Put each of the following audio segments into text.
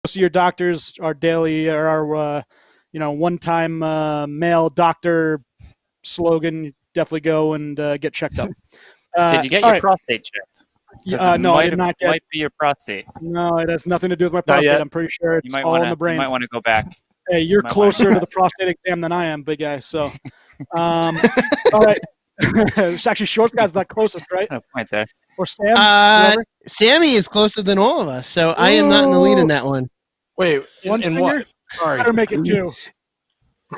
see your doctors, our daily or our one-time male doctor slogan. Definitely go and get checked up. Did you get your prostate checked? No, I did not get. Might be your prostate. No, it has nothing to do with my prostate. I'm pretty sure it's all in the brain. You might want to go back. Hey, you're closer to the prostate exam than I am, big guy. So, all right. It's actually Shorts guy's the closest, right? No point there. Or Sam? Sammy is closer than all of us, so I am not in the lead in that one. Wait, one in finger? what? Sorry. Better make it two.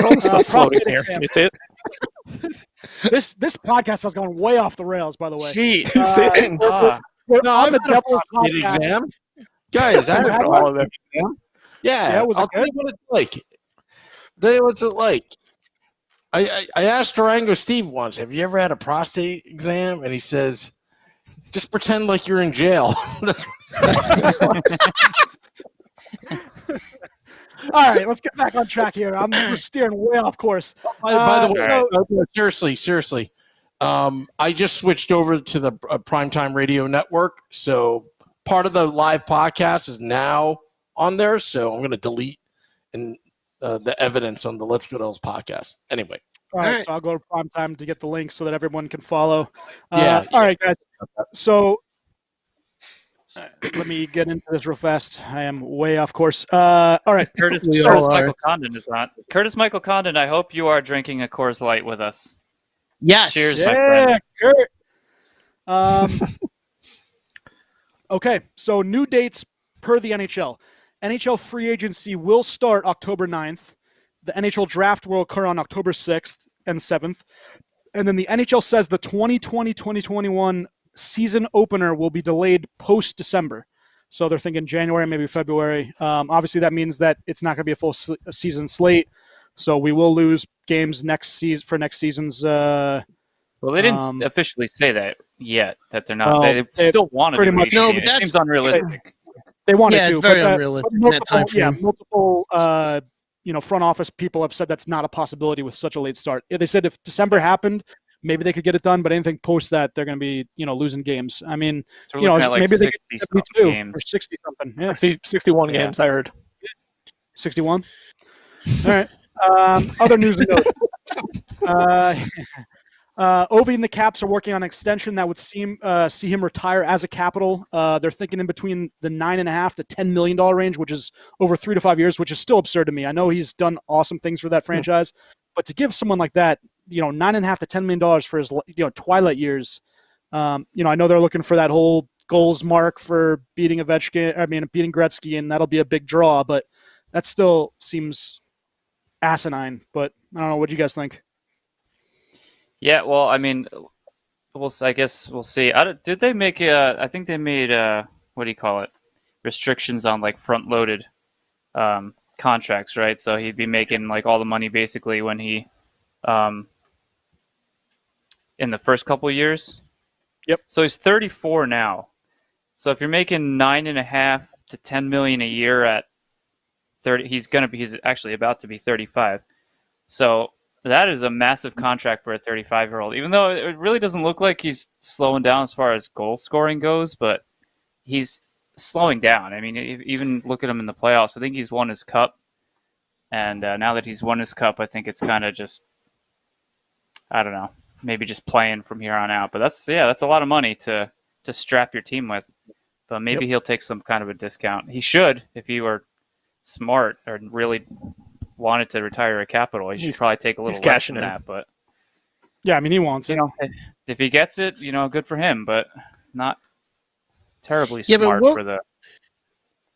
All the stuff floating here. Can you see it? This podcast has gone way off the rails, by the way. Gee. We're on the devil's prostate exam. Guys, I had all of them. Yeah, I'll tell you what it's like. What's it like? I asked Durango Steve once, have you ever had a prostate exam? And he says, just pretend like you're in jail. All right, let's get back on track here. We're steering way off course. By the way, seriously, I just switched over to the Primetime Radio Network, so part of the live podcast is now on there, so I'm going to delete the evidence on the Let's Go Dolls podcast. Anyway. All right, so I'll go to Primetime to get the link so that everyone can follow. All right, guys. So let me get into this real fast. I am way off course. All right. Curtis Michael Condon is not. Curtis Michael Condon, I hope you are drinking a Coors Light with us. Yes. Cheers, my friend. Kurt. Okay, so new dates per the NHL. NHL free agency will start October 9th. The NHL draft will occur on October 6th and 7th. And then the NHL says the 2020-2021 season opener will be delayed post-December. So they're thinking January, maybe February. Obviously, that means that it's not going to be a full season slate. So we will lose games next season's. Well, they didn't officially say that yet, that they're not. They still want to do much. No, but that seems unrealistic. They wanted to. It's very unrealistic. Multiple front office people have said that's not a possibility with such a late start. They said if December happened, maybe they could get it done, but anything post that, they're going to be, losing games. I mean, like maybe they get 72 games. or 60 something. Yeah. 61 games, I heard. 61. All right. Other news and notes. Ovi and the Caps are working on an extension that would see him retire as a Capital. They're thinking in between the $9.5 to $10 million range, which is over 3 to 5 years, which is still absurd to me. I know he's done awesome things for that franchise, but to give someone like that, $9.5 to $10 million for his twilight years, I know they're looking for that whole goals mark for beating Gretzky, and that'll be a big draw, but that still seems asinine. But I don't know. What do you guys think? Yeah, well, I mean, I guess we'll see. Did they make I think they made what do you call it? Restrictions on like front-loaded contracts, right? So he'd be making like all the money basically when he in the first couple of years. Yep. So he's 34 now. So if you're making $9.5 to $10 million a year at 30, he's actually about to be 35. So that is a massive contract for a 35-year-old, even though it really doesn't look like he's slowing down as far as goal scoring goes, but he's slowing down. I mean, even look at him in the playoffs. I think he's won his cup, and now that he's won his cup, I think it's kind of just, I don't know, maybe just playing from here on out. But that's a lot of money to strap your team with. But maybe he'll take some kind of a discount. He should, if he were smart or really wanted to retire a Capital. He should probably take a little less than that, but yeah, I mean, he wants it. If he gets it, good for him, but not terribly smart for the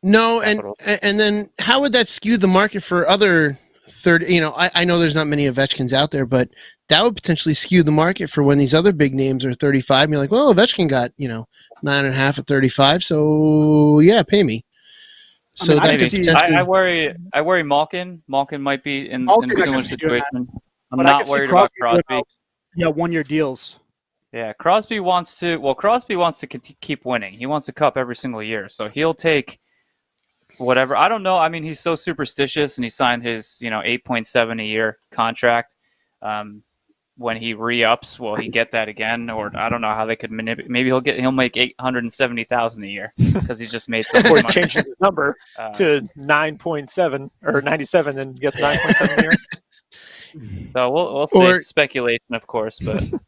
Capital. And then how would that skew the market for other third? I know there's not many Ovechkins out there, but that would potentially skew the market for when these other big names are 35. And you're like, well, Ovechkin got 9.5 at 35, so yeah, pay me. So I worry Malkin. Malkin might be in a similar situation. I'm not worried about Crosby. Yeah, 1-year deals. Yeah, Crosby wants to keep winning. He wants a cup every single year, so he'll take whatever. I don't know. I mean, he's so superstitious, and he signed his 8.7 a year contract. when he re-ups, will he get that again? Or I don't know how they could manipulate. Maybe he'll make $870,000 a year because he's just made so much Or he money. changes his number to 9.7 or 97 and gets 9.7 a year. So we'll see. It's speculation, of course, but all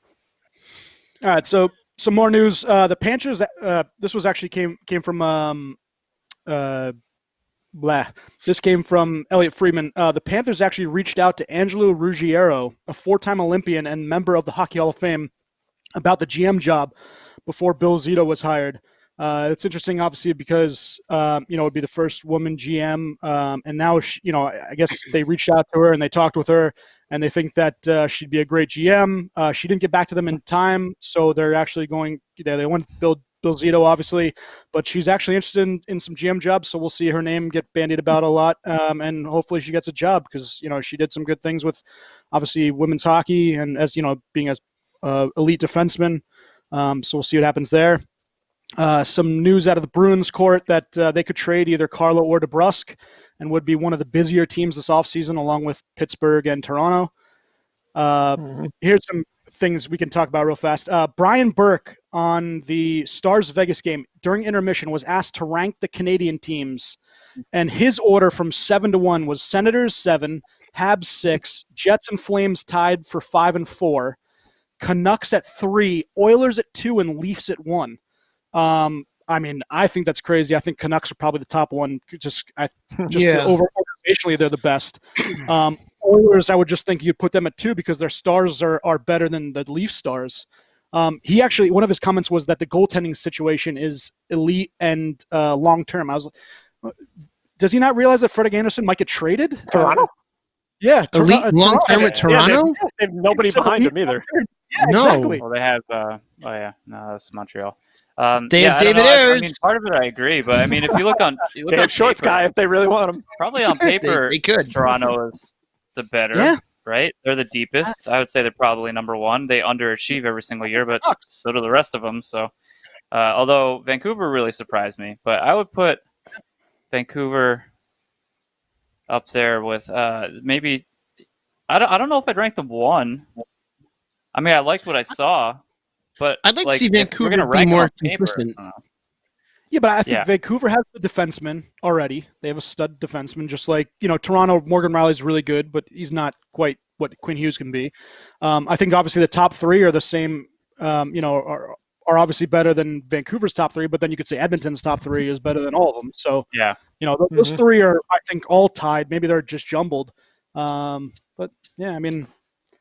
right. So some more news. The Panthers. This was actually came from This came from Elliot Friedman. The Panthers actually reached out to Angelo Ruggiero, a four-time Olympian and member of the Hockey Hall of Fame, about the GM job before Bill Zito was hired. It's interesting, obviously, because it would be the first woman GM, and now I guess they reached out to her and they talked with her, and they think that she'd be a great GM. She didn't get back to them in time, so they're actually going. They want Bill Zito, obviously, but she's actually interested in some GM jobs, so we'll see her name get bandied about a lot, and hopefully she gets a job because she did some good things with, obviously, women's hockey and as being a elite defenseman. So we'll see what happens there. Some news out of the Bruins court that they could trade either Carlo or DeBrusque and would be one of the busier teams this offseason along with Pittsburgh and Toronto. Here's some things we can talk about real fast. Brian Burke on the Stars Vegas game during intermission was asked to rank the Canadian teams, and his order from 7 to 1 was Senators 7, Habs 6, Jets and Flames tied for 5 and 4, Canucks at 3, Oilers at 2, and Leafs at 1. I think that's crazy. I think Canucks are probably the top one. Organizationally, they're the best. Oilers, I would just think you'd put them at 2 because their stars are better than the Leaf stars. He actually, one of his comments was that the goaltending situation is elite and long term. I was like, does he not realize that Fredrik Andersen might get traded? Toronto? Yeah, elite long term with Toronto. They have nobody behind him either. Yeah, exactly. Well, they have. No, that's Montreal. They have David Ayers. Part of it I agree, but if you look on, they have Shorts guy if they really want him. Probably on paper, they could. Toronto is the better, right? They're the deepest. I would say they're probably number 1. They underachieve every single year, but so do the rest of them. So, although Vancouver really surprised me, but I would put Vancouver up there with maybe. I don't know if I'd rank them 1. I liked what I saw, but I'd like to see Vancouver be more consistent. Yeah, but I think Vancouver has the defenseman already. They have a stud defenseman, just like Toronto. Morgan Riley's really good, but he's not quite what Quinn Hughes can be. I think obviously the top 3 are the same. Are obviously better than Vancouver's top 3, but then you could say Edmonton's top 3 is better than all of them. So those 3 are, I think, all tied. Maybe they're just jumbled. But yeah,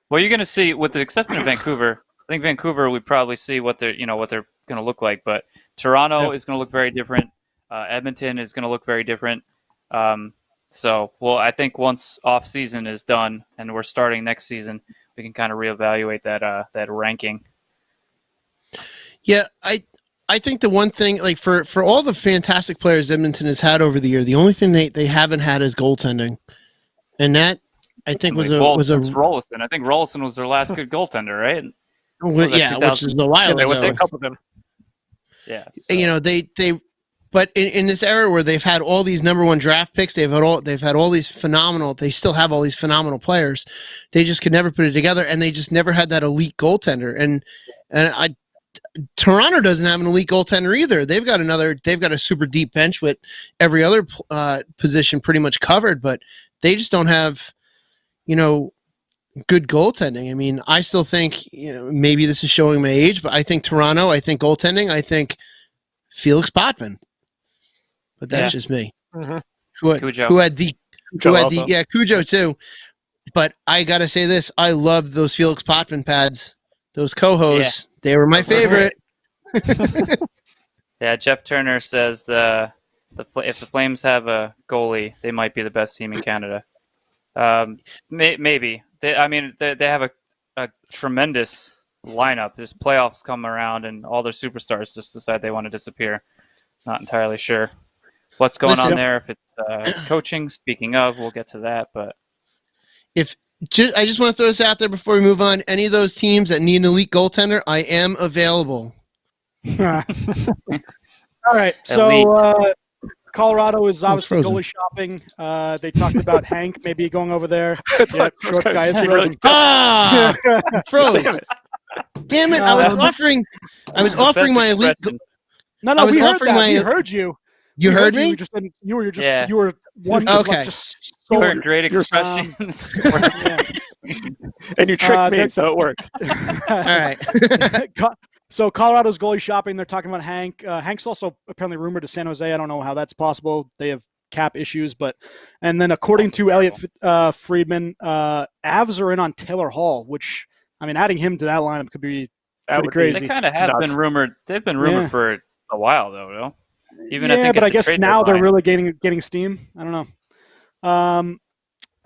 well, you're going to see, with the exception of Vancouver, I think Vancouver would probably see what they're going to look like. But Toronto is going to look very different. Edmonton is going to look very different. I think once off season is done and we're starting next season, we can kind of reevaluate that ranking. Yeah, I think the one thing, like for all the fantastic players Edmonton has had over the year, the only thing they haven't had is goaltending, and that I think was Rolison. I think Rolison was their last good goaltender, right? Which is a while ago. They would say a couple of them. Yeah, so. But in this era where they've had all these number 1 draft picks, they've had all these phenomenal. They still have all these phenomenal players. They just could never put it together, and they just never had that elite goaltender. And Toronto doesn't have an elite goaltender either. They've got a super deep bench with every other position pretty much covered, but they just don't have, good goaltending. I still think, maybe this is showing my age, but I think Toronto, I think goaltending, I think Felix Potvin. But that's just me. Mm-hmm. Cujo too. But I gotta say this: I loved those Felix Potvin pads, those Cohos. Yeah. They were my favorite. Yeah, Jeff Turner says if the Flames have a goalie, they might be the best team in Canada. Maybe they have a tremendous lineup. There's playoffs come around, and all their superstars just decide they want to disappear. Not entirely sure what's going on there. If it's coaching, speaking of, we'll get to that. But I just want to throw this out there before we move on. Any of those teams that need an elite goaltender, I am available. All right. So Colorado is obviously frozen. goalie shopping. They talked about Hank maybe going over there. Yep, short guy is really frozen. Froze. Damn it! I was offering my elite. No, I was we heard offering that. my- We heard you. You heard me? You were just Yeah. you were one just Okay. like just You solar. heard great you're- expressions. Yeah. And you tricked me, that's- so it worked. All right. So Colorado's goalie shopping. They're talking about Hank. Hank's also apparently rumored to San Jose. I don't know how that's possible. They have cap issues, and then according to Elliot Friedman, Avs are in on Taylor Hall, which I mean, adding him to that lineup could be That pretty would be- crazy. They kind of have Nuts. been rumored. They've been rumored Yeah. for a while, though. No? Even yeah, I think but at I the guess trade now they're deadline, really getting steam. I don't know. I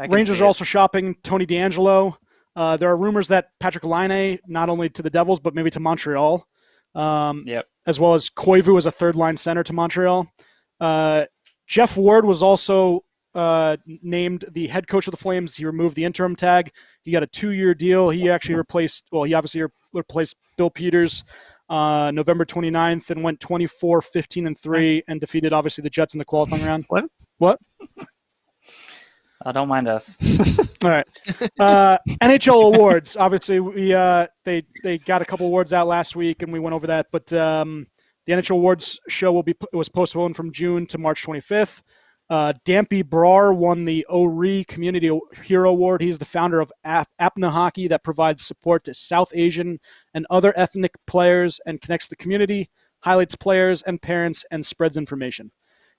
can Rangers see are it. also shopping Tony DeAngelo. There are rumors that Patrick Laine, not only to the Devils, but maybe to Montreal, Yep. as well as Koivu as a third-line center to Montreal. Jeff Ward was also named the head coach of the Flames. He removed the interim tag. He got a 2-year deal. He actually replaced Bill Peters November 29th and went 24-15-3 and defeated, obviously, the Jets in the qualifying round. What? Don't mind us. All right. NHL awards. Obviously, they got a couple awards out last week, and we went over that. But the NHL awards show was postponed from June to March 25th. Dampy Brar won the O'Ree Community Hero Award. He's the founder of Apna Hockey that provides support to South Asian and other ethnic players and connects the community, highlights players and parents, and spreads information.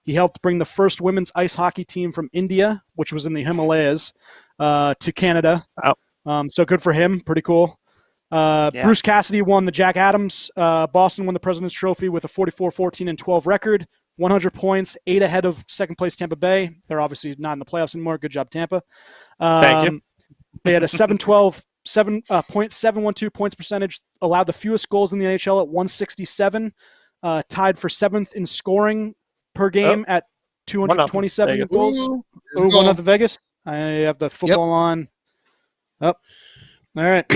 He helped bring the first women's ice hockey team from India, which was in the Himalayas, to Canada. Wow. So good for him. Pretty cool. Bruce Cassidy won the Jack Adams. Boston won the President's Trophy with a 44-14-12 record, 100 points, 8 ahead of second place Tampa Bay. They're obviously not in the playoffs anymore. Good job, Tampa. Thank you. They had a 7.712 points percentage, allowed the fewest goals in the NHL at 167, tied for 7th in scoring per game at 227 Vegas. goals. Ooh, Oh, one of the Vegas. I have the football on. Oh, all right.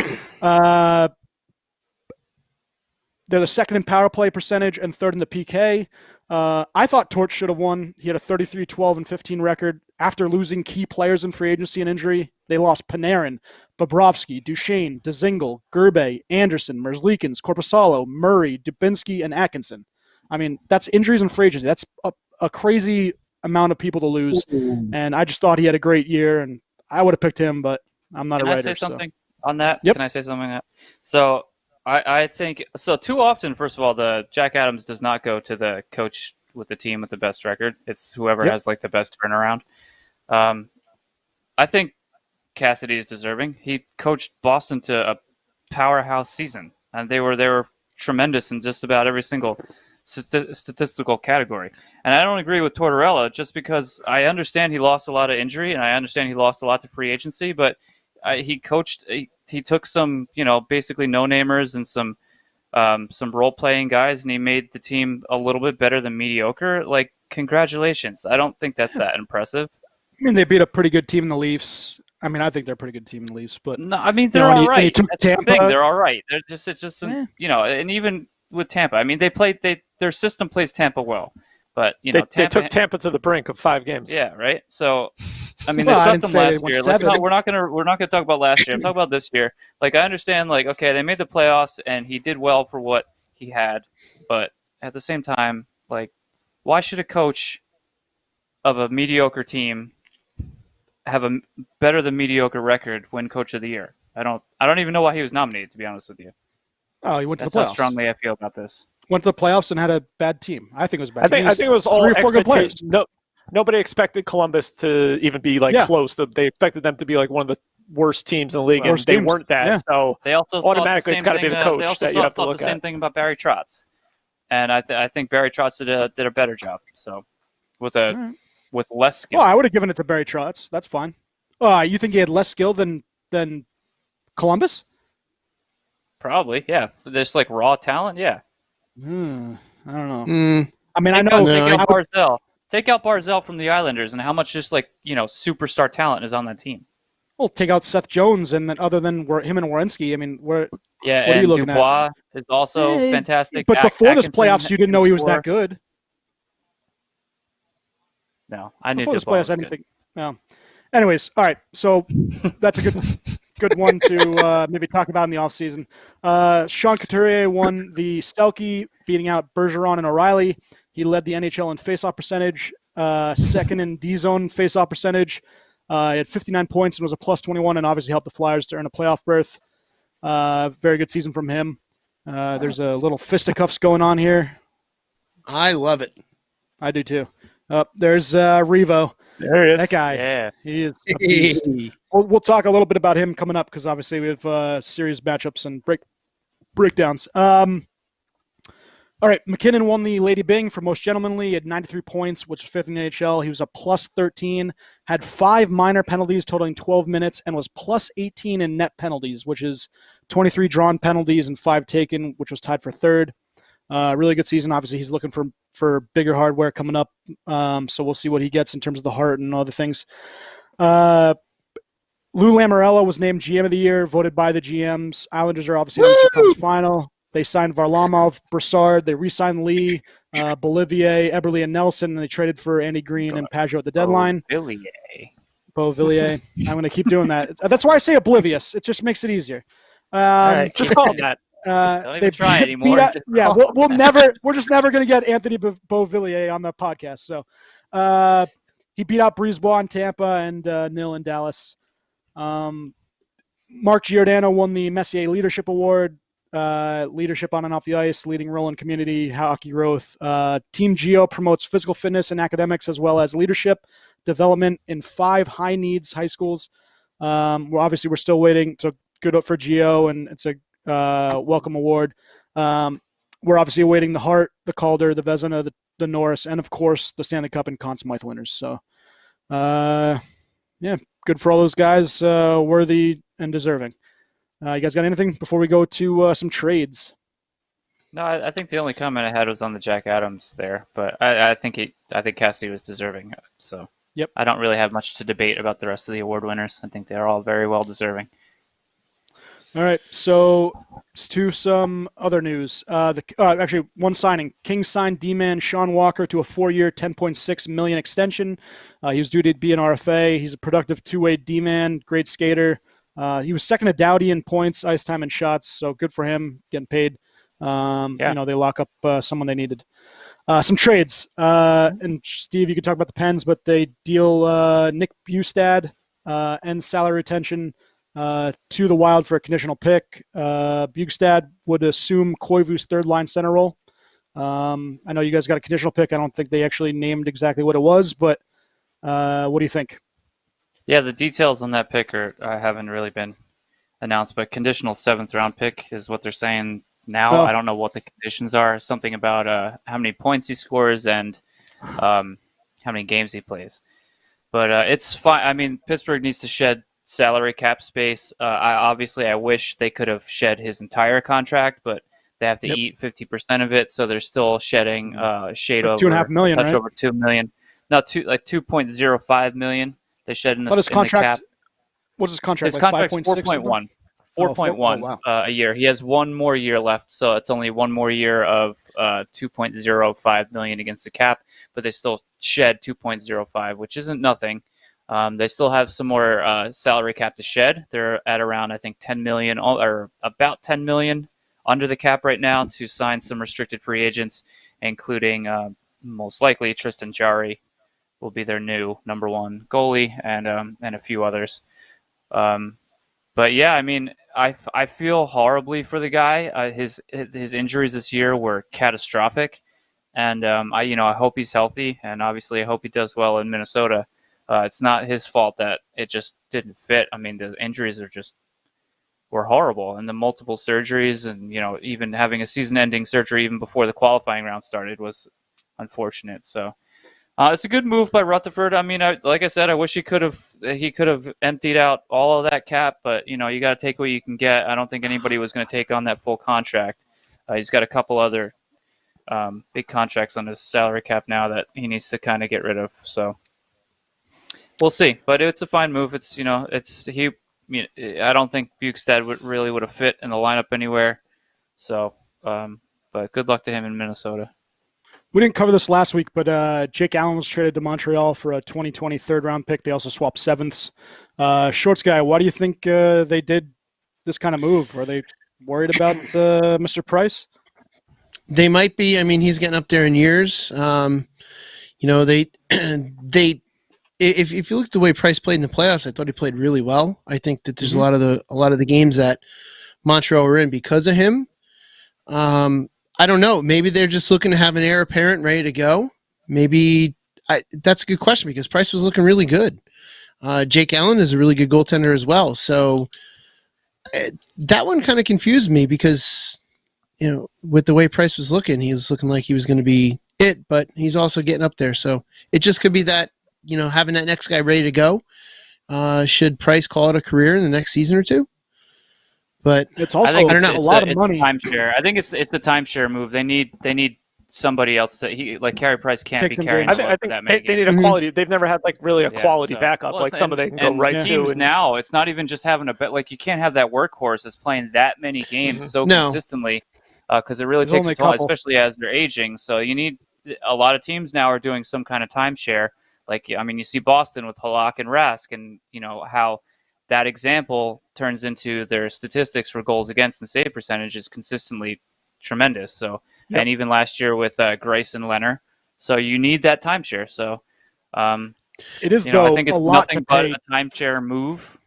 They're the second in power play percentage and third in the PK. I thought Torch should have won. He had a 33-12-15 record. After losing key players in free agency and injury, they lost Panarin, Bobrovsky, Duchesne, Dzingel, Gerbe, Anderson, Merzlikins, Korpisalo, Murray, Dubinsky, and Atkinson. I mean, that's injuries and free agency. That's a crazy amount of people to lose. And I just thought he had a great year, and I would have picked him, but I'm not a writer. Can I say something on that? Yep. Can I say something on that? So I think so. Too often, first of all, the Jack Adams does not go to the coach with the team with the best record. It's whoever has like the best turnaround. I think Cassidy is deserving. He coached Boston to a powerhouse season, and they were tremendous in just about every single statistical category. And I don't agree with Tortorella just because I understand he lost a lot of injury, and I understand he lost a lot to free agency, but he coached. He took some, basically no-namers and some role-playing guys, and he made the team a little bit better than mediocre. Like, congratulations. I don't think that's that impressive. I mean, they beat a pretty good team in the Leafs. I mean, I think they're a pretty good team in the Leafs, but No, I mean, they're all right. took That's the Tampa. thing. They're all right. It's just some, and even with Tampa, I mean, their system plays Tampa well, but They took Tampa to the brink of 5 games. Yeah, right. So, I mean, Well, I they didn't swept them say they last won year. 7. We're not gonna talk about last year. I'm talking about this year. Like, I understand, like, okay, they made the playoffs and he did well for what he had, but at the same time, like, why should a coach of a mediocre team have a better than mediocre record win Coach of the Year? I don't even know why he was nominated, to be honest with you. Oh, he went to That's the playoffs. how strongly I feel about this. Went to the playoffs and had a bad team. I think it was a bad. I think it was all 3 or 4 good players. expectations. Nobody expected Columbus to even be close. They expected them to be like one of the worst teams in the league, and they weren't that. Yeah. So They also automatically thought it's got to be the coach They also that you have to thought look the same at. thing about Barry Trotz, and I think Barry Trotz did a better job. So with less skill. Well, I would have given it to Barry Trotz. That's fine. You think he had less skill than Columbus? Probably, yeah. There's like raw talent, yeah. I don't know. Mm, I mean, I Take know. out Barzell. Take out Barzell from the Islanders, and how much just superstar talent is on that team. We'll take out Seth Jones, and then other than him and Werenski, I mean, what are and you looking Dubois is also fantastic. But before this Atkinson playoffs, you didn't know he was can that good. No, I knew before this Dubon playoffs, was I good. didn't think. No. Anyways, all right. So that's a good one to maybe talk about in the offseason. Sean Couturier won the Selke, beating out Bergeron and O'Reilly. He led the NHL in faceoff percentage, second in D-zone faceoff percentage. He had 59 points and was a plus 21, and obviously helped the Flyers to earn a playoff berth. Very good season from him. There's a little fisticuffs going on here. I love it. I do too. There's Revo. There he is. That guy. Yeah. He is a beast. We'll talk a little bit about him coming up because obviously we have series matchups and breakdowns. All right, McKinnon won the Lady Byng for most gentlemanly. He had 93 points, which is fifth in the NHL. He was a plus 13, had 5 minor penalties totaling 12 minutes, and was plus 18 in net penalties, which is 23 drawn penalties and 5 taken, which was tied for third. Really good season. Obviously, he's looking for bigger hardware coming up, so we'll see what he gets in terms of the heart and other things. Lou Lamoriello was named GM of the year, voted by the GMs. Islanders are obviously in the Eastern Conference Final. They signed Varlamov, Brassard. They re-signed Lee, Bolivier, Eberle, and Nelson, and they traded for Andy Green and Pajot at the deadline. Beauvillier. I'm going to keep doing that. That's why I say oblivious. It just makes it easier. All right, just call him that. Don't even try anymore. We're just never going to get Anthony Beauvillier on the podcast. So he beat out Brisebois in Tampa and Nil in Dallas. Mark Giordano won the Messier Leadership Award. Leadership on and off the ice, leading role in community hockey growth. Team Geo promotes physical fitness and academics as well as leadership development in 5 high needs high schools. We're still waiting. So good for Geo, and it's a welcome award. We're obviously awaiting the Hart, the Calder, the Vezina, the Norris, and of course the Stanley Cup and Conn Smythe winners. So, good for all those guys, worthy and deserving. You guys got anything before we go to some trades? No, I think the only comment I had was on the Jack Adams there, but I think Cassidy was deserving. So yep. I don't really have much to debate about the rest of the award winners. I think they're all very well deserving. All right, so to some other news. Actually, one signing. Kings signed D-man Sean Walker to a 4-year, $10.6 million extension. He was due to be an RFA. He's a productive two-way D-man, great skater. He was second to Doughty in points, ice time, and shots, so good for him, getting paid. They lock up someone they needed. Some trades. And Steve, you can talk about the Pens, but they deal Nick Bustad and salary retention to the Wild for a conditional pick. Bustad would assume Koivu's third-line center role. I know you guys got a conditional pick. I don't think they actually named exactly what it was, but what do you think? Yeah, the details on that pick haven't really been announced, but conditional 7th-round pick is what they're saying now. I don't know what the conditions are. Something about how many points he scores and how many games he plays. But it's fine. I mean, Pittsburgh needs to shed salary cap space. I wish they could have shed his entire contract, but they have to eat 50% of it, so they're still shedding shade over $2.5 million, touch right? over $2 million. No, 2.05 million. They shed in the, his contract, in the cap. What's his contract? His like contract's 5.1. 4.1 a year. He has one more year left, so it's only one more year of 2.05 million against the cap, but they still shed 2.05, which isn't nothing. They still have some more salary cap to shed. They're at around, I think, 10 million or about 10 million under the cap right now to sign some restricted free agents, including most likely Tristan Jarry will be their new number 1 goalie and a few others. But yeah, I mean, I feel horribly for the guy. His injuries this year were catastrophic, and I hope he's healthy, and obviously I hope he does well in Minnesota. It's not his fault that it just didn't fit. I mean, the injuries were horrible, and the multiple surgeries, and even having a season-ending surgery even before the qualifying round started was unfortunate. So. It's a good move by Rutherford. I mean, like I said, I wish he could have emptied out all of that cap, but you got to take what you can get. I don't think anybody was going to take on that full contract. He's got a couple other big contracts on his salary cap now that he needs to kind of get rid of. So we'll see. But it's a fine move. I don't think Bukestad would have fit in the lineup anywhere. So, but good luck to him in Minnesota. We didn't cover this last week, but Jake Allen was traded to Montreal for a 2020 third-round pick. They also swapped sevenths. Shorts guy, why do you think they did this kind of move? Are they worried about Mr. Price? They might be. I mean, he's getting up there in years. They if you look at the way Price played in the playoffs, I thought he played really well. I think that there's a lot of the games that Montreal were in because of him. I don't know. Maybe they're just looking to have an heir apparent ready to go. Maybe that's a good question because Price was looking really good. Jake Allen is a really good goaltender as well. So that one kind of confused me because, with the way Price was looking, he was looking like he was going to be it, but he's also getting up there. So it just could be that, having that next guy ready to go. Should Price call it a career in the next season or two? But it's also a lot of money. Timeshare. I think it's the timeshare move. They need somebody else like Carey Price can't be carrying. I think they need a quality. They've never had really a quality backup, like somebody they can go right to. And now it's not even just having you can't have that workhorse that's playing that many games consistently because it really takes a toll, especially as they're aging. So you need a lot of teams now are doing some kind of timeshare. You see Boston with Halak and Rask, and how that example turns into their statistics for goals against and save percentage is consistently tremendous. So, and even last year with Grace and Leonard. So you need that timeshare. So, it is I think it's nothing but a timeshare move.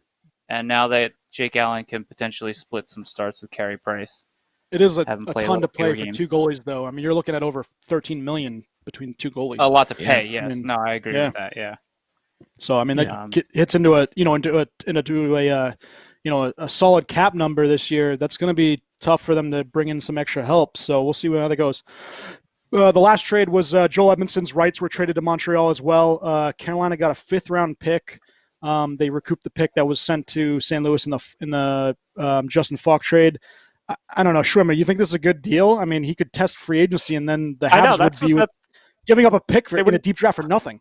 And now that Jake Allen can potentially split some starts with Carey Price. It is a ton to play for two goalies, though. I mean, you're looking at over $13 million between two goalies. A lot to pay, yes. I agree with that. Yeah. So I mean, that hits into a solid cap number this year. That's going to be tough for them to bring in some extra help. So we'll see how that goes. The last trade was Joel Edmondson's rights were traded to Montreal as well. Carolina got a 5th-round pick. They recouped the pick that was sent to St. Louis in the Justin Falk trade. I don't know, Schwimmer, you think this is a good deal? I mean, he could test free agency, and then the Habs would be giving up a pick in a deep draft for nothing.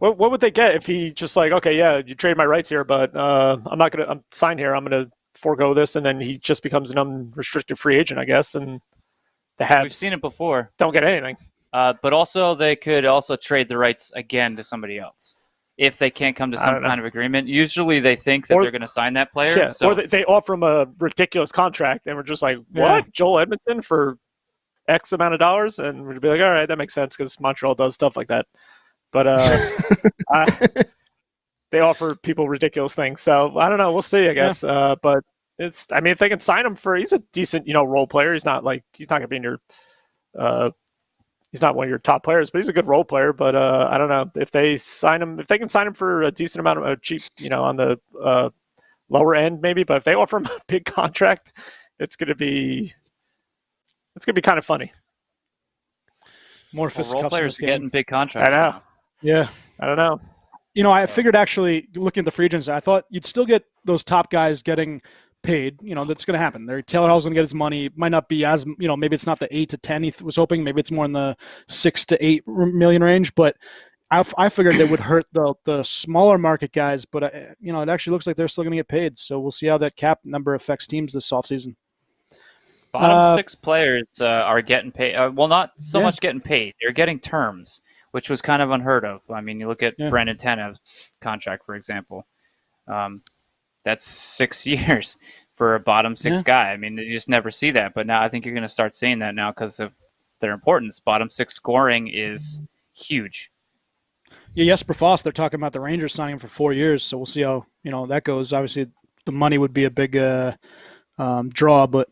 What would they get if he just you trade my rights here, but I'm signed here. I'm going to forego this, and then he just becomes an unrestricted free agent, I guess. And the Habs, we've seen it before, don't get anything. But also they could also trade the rights again to somebody else if they can't come to some kind of agreement. Usually they think that they're going to sign that player. Yeah, or they offer him a ridiculous contract, and we're just like, what? Yeah. Joel Edmondson for X amount of dollars? And we'd be like, all right, that makes sense because Montreal does stuff like that. But they offer people ridiculous things. So I don't know. We'll see, I guess. Yeah. But if they can sign him he's a decent, role player. He's not going to be in your, he's not one of your top players, but he's a good role player. But I don't know if they can sign him for a decent amount of cheap, on the lower end maybe. But if they offer him a big contract, it's going to be kind of funny. More role players getting big contracts. I know. Now. Yeah, I don't know. I figured actually looking at the free agents, I thought you'd still get those top guys getting paid. That's going to happen. Taylor Hall's going to get his money. It might not be as maybe it's not the 8 to 10 he was hoping. Maybe it's more in the 6 to 8 million range. But I figured they would hurt the smaller market guys. But it actually looks like they're still going to get paid. So we'll see how that cap number affects teams this offseason. Bottom 6 players are getting paid. Not so much getting paid. They're getting terms, which was kind of unheard of. I mean, you look at Brandon Tanev's contract, for example. That's 6 years for a bottom 6 guy. I mean, you just never see that. But now I think you're going to start seeing that now because of their importance. Bottom 6 scoring is huge. Yeah, Jesper Foss, they're talking about the Rangers signing him for 4 years. So we'll see how that goes. Obviously, the money would be a big draw. But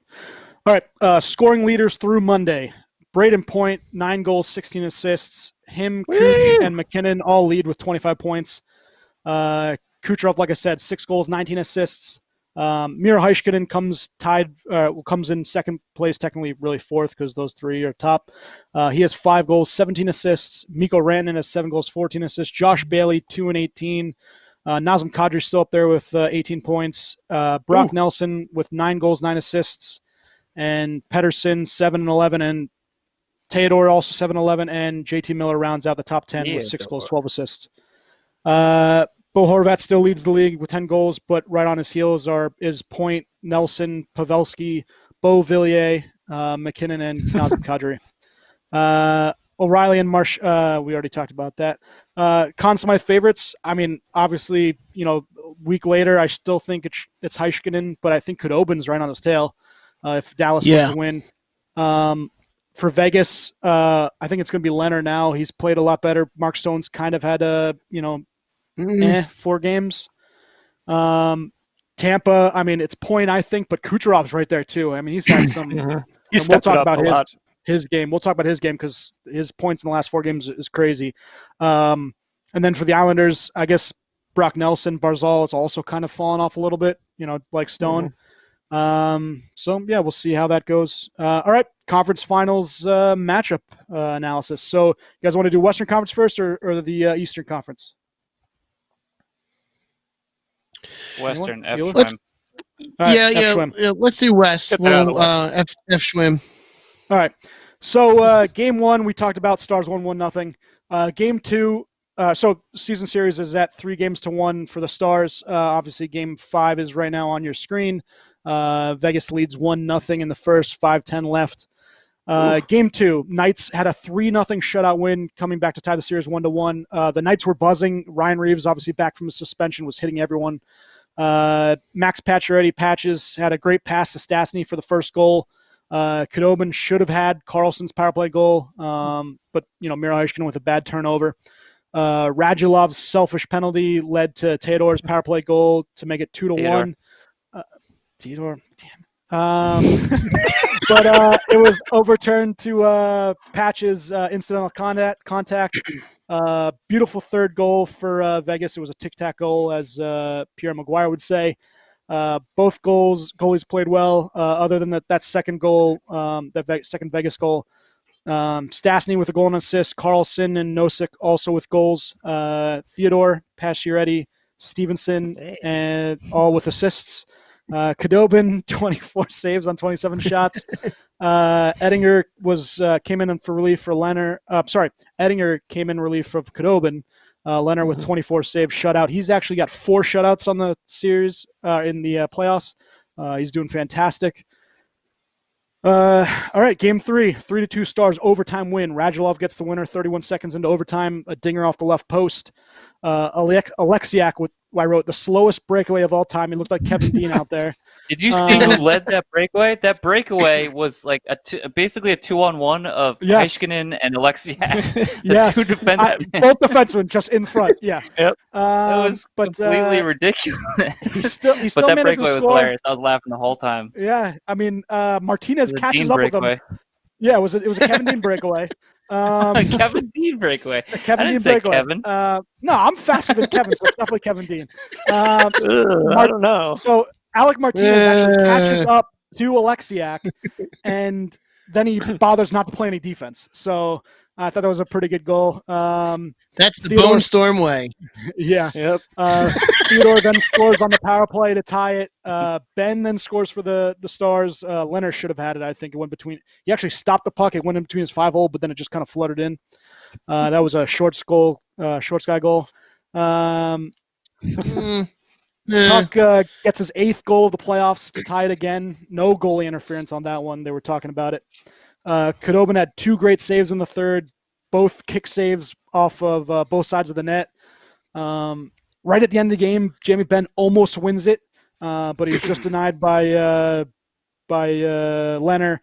all right, scoring leaders through Monday. Braden Point, 9 goals, 16 assists. Him, Kuch, and McKinnon all lead with 25 points. Kucherov, like I said, 6 goals, 19 assists. Miro Heiskanen comes in second place, technically really fourth because those 3 are top. He has 5 goals, 17 assists. Mikko Rantanen has 7 goals, 14 assists. Josh Bailey, 2 and 18. Nazem Kadri still up there with 18 points. Brock Nelson with 9 goals, 9 assists. And Pettersson, 7 and 11. And Theodore also 7-11, and JT Miller rounds out the top 10 with 6 goals, 12 assists. Bo Horvat still leads the league with 10 goals, but right on his heels is Point, Nelson, Pavelski, Bo Villiers, McKinnon, and Nazem Kadri. O'Reilly and Marsh. We already talked about that. Conn Smythe favorites. I mean, obviously, a week later, I still think it's Heiskanen, but I think Khudobin's right on his tail if Dallas was to win. For Vegas, I think it's going to be Leonard now. He's played a lot better. Mark Stone's kind of had 4 games. Tampa, I mean, it's Point, I think, but Kucherov's right there too. I mean, he's had some. He's stepped up a lot. His game. We'll talk about his game because his points in the last 4 games is crazy. And then for the Islanders, I guess Brock Nelson, Barzal is also kind of fallen off a little bit, like Stone. So yeah, we'll see how that goes. All right, conference finals matchup analysis. So you guys want to do Western Conference first or the Eastern Conference? Western F Anyone? Schwim. Yeah. Let's do West. We'll F Schwim. All right. So game 1, we talked about Stars won 1-0. Game 2, so season series is at 3-1 for the Stars. Obviously, game 5 is right now on your screen. Vegas leads 1-0 in the first, 5:10 left. Game 2, Knights had a 3-0 shutout win, coming back to tie the series 1-1. The Knights were buzzing. Ryan Reeves, obviously back from his suspension, was hitting everyone. Max Pacioretty Patches had a great pass to Stastny for the first goal. Khudobin should have had Carlson's power play goal, but Miro Heiskanen with a bad turnover. Radulov's selfish penalty led to Theodore's power play goal to make it 2-1. Theodore, damn. But it was overturned to Patch's incidental contact. Beautiful third goal for Vegas. It was a tic-tac goal, as Pierre Maguire would say. Both goalies played well. Other than that second goal, second Vegas goal, Stastny with a goal and assist. Carlson and Nosek also with goals. Theodore, Pacioretty, Stevenson, and all with assists. Khudobin, 24 saves on 27 shots. Ettinger came in for relief for Leonard. Ettinger came in relief of Khudobin. Leonard with 24 saves, shutout. He's actually got 4 shutouts on the series in the playoffs. He's doing fantastic. All right, game 3, 3-2 Stars, overtime win. Radulov gets the winner 31 seconds into overtime, a dinger off the left post. Alexiak I wrote the slowest breakaway of all time. He looked like Kevin Dean out there. Did you see who led that breakaway? That breakaway was like basically a 2-on-1 of Heiskanen and Alexiak. Yes, two defensemen. Both defensemen just in front. Yeah, yep. It was completely ridiculous. He still but that breakaway was hilarious. I was laughing the whole time. Yeah, I mean Martinez catches up with him. Yeah, it was a Kevin Dean breakaway. Kevin Dean breakaway. Kevin Dean breakaway. Kevin. No, I'm faster than Kevin, so it's definitely Kevin Dean. I don't know. So Alec Martinez actually catches up to Alexiak, and then he bothers not to play any defense. So I thought that was a pretty good goal. That's the Bone Storm way. Yeah. Yep. Theodore then scores on the power play to tie it. Ben then scores for the Stars. Leonard should have had it. I think it went between. He actually stopped the puck. It went in between his 5-hole, but then it just kind of fluttered in. That was a short sky goal. Tuck gets his 8th goal of the playoffs to tie it again. No goalie interference on that one. They were talking about it. Khudobin had 2 great saves in the third, both kick saves off of both sides of the net. Right at the end of the game, Jamie Benn almost wins it, but he was just denied by Leonard.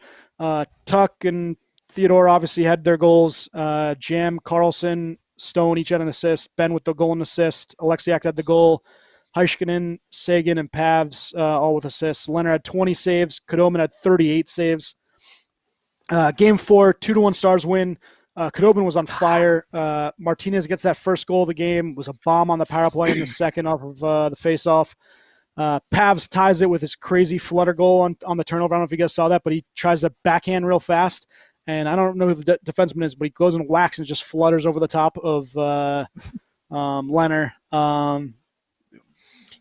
Tuck and Theodore obviously had their goals. Jam, Carlson, Stone each had an assist. Ben with the goal and assist. Alexiak had the goal. Heiskanen, Sagan, and Pavs all with assists. Leonard had 20 saves. Khudobin had 38 saves. Game 4, 2-1 Stars win. Khudobin was on fire. Martinez gets that first goal of the game. It was a bomb on the power play in the second off of the faceoff. Pavs ties it with his crazy flutter goal on the turnover. I don't know if you guys saw that, but he tries to backhand real fast. And I don't know who the defenseman is, but he goes and whacks and just flutters over the top of Leonard.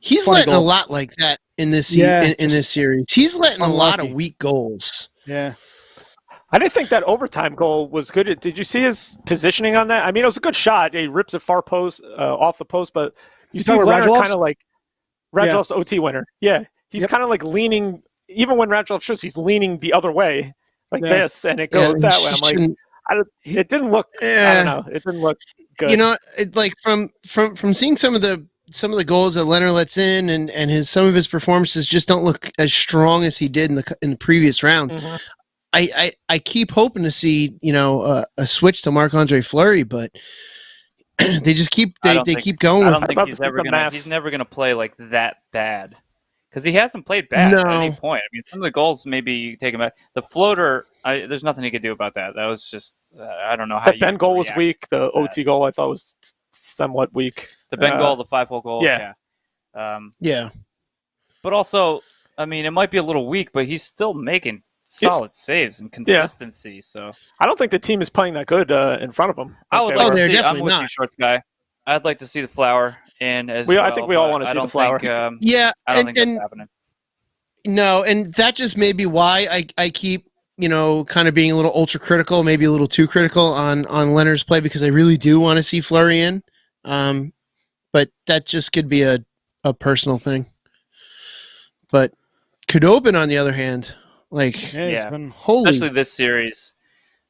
He's letting a lot like that in this in this series. He's letting a lot of weak goals. Yeah. I didn't think that overtime goal was good. Did you see his positioning on that? I mean, it was a good shot. He rips a far post off the post, but you see Leonard kind of like Radulov's OT winner. Yeah, he's kind of like leaning. Even when Radulov shoots, he's leaning the other way like this, and it goes that way. I'm like, It didn't look. I don't know. It didn't look good. You know, like from seeing some of the goals that Leonard lets in, and some of his performances just don't look as strong as he did in the previous rounds. Mhm. I keep hoping to see a switch to Marc-Andre Fleury, but they just keep keep going. I with don't think he's never gonna play like that bad. Because he hasn't played bad at any point. I mean, some of the goals maybe you take him back. The floater, there's nothing he could do about that. That was just I don't know how. The Ben goal was weak. The OT goal I thought was somewhat weak. The Ben goal, the 5-hole goal, yeah. Yeah. But also, I mean, it might be a little weak, but he's still making solid saves and consistency. So I don't think the team is playing that good in front of him. I would like to see. I'm definitely with not. you, short guy. I'd like to see the Flower in as well. I think we all want to see the Flower. Yeah, I don't think that's happening. No, and that just may be why I keep kind of being a little ultra critical, maybe a little too critical on Leonard's play, because I really do want to see Fleury in. But that just could be a personal thing. But Khudobin, on the other hand, He's been holy, especially this series.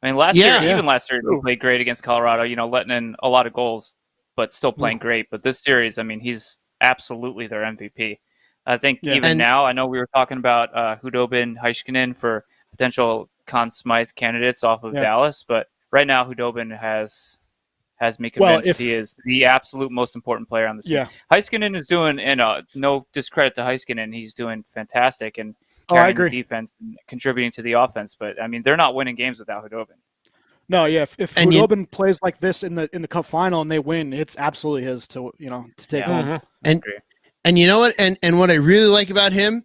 I mean, last year, even last year, he played great against Colorado. Letting in a lot of goals, but still playing great. But this series, I mean, he's absolutely their MVP. I think even now, I know we were talking about Khudobin, Heiskanen for potential Conn Smythe candidates off of Dallas, but right now Khudobin has me convinced he is the absolute most important player on this team. Heiskanen is doing, and no discredit to Heiskanen, he's doing fantastic and carrying the defense and contributing to the offense. But I mean, they're not winning games without Khudobin. No, yeah. If Khudobin plays like this in the Cup final and they win, it's absolutely his to take home. And you know what? And what I really like about him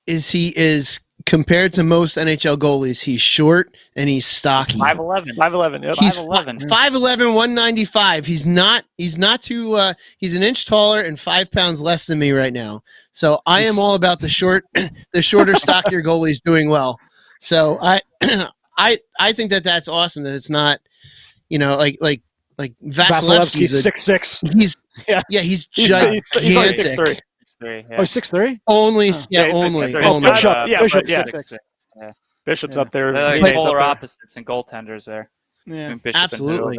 is he is, compared to most NHL goalies, he's short and he's stocky. 5'11". 5'11". Yep. He's 5'11", 195. He's not too. He's an inch taller and 5 pounds less than me right now. So I am all about the shorter, stockier goalies doing well. So I think that's awesome that it's not, like Vasilevsky's 6'6". He's gigantic. He's only 6'3". 6'3", Oh, 6'3"? Only. Bishop's up there. They're like polar opposites and goaltenders there. Yeah, absolutely.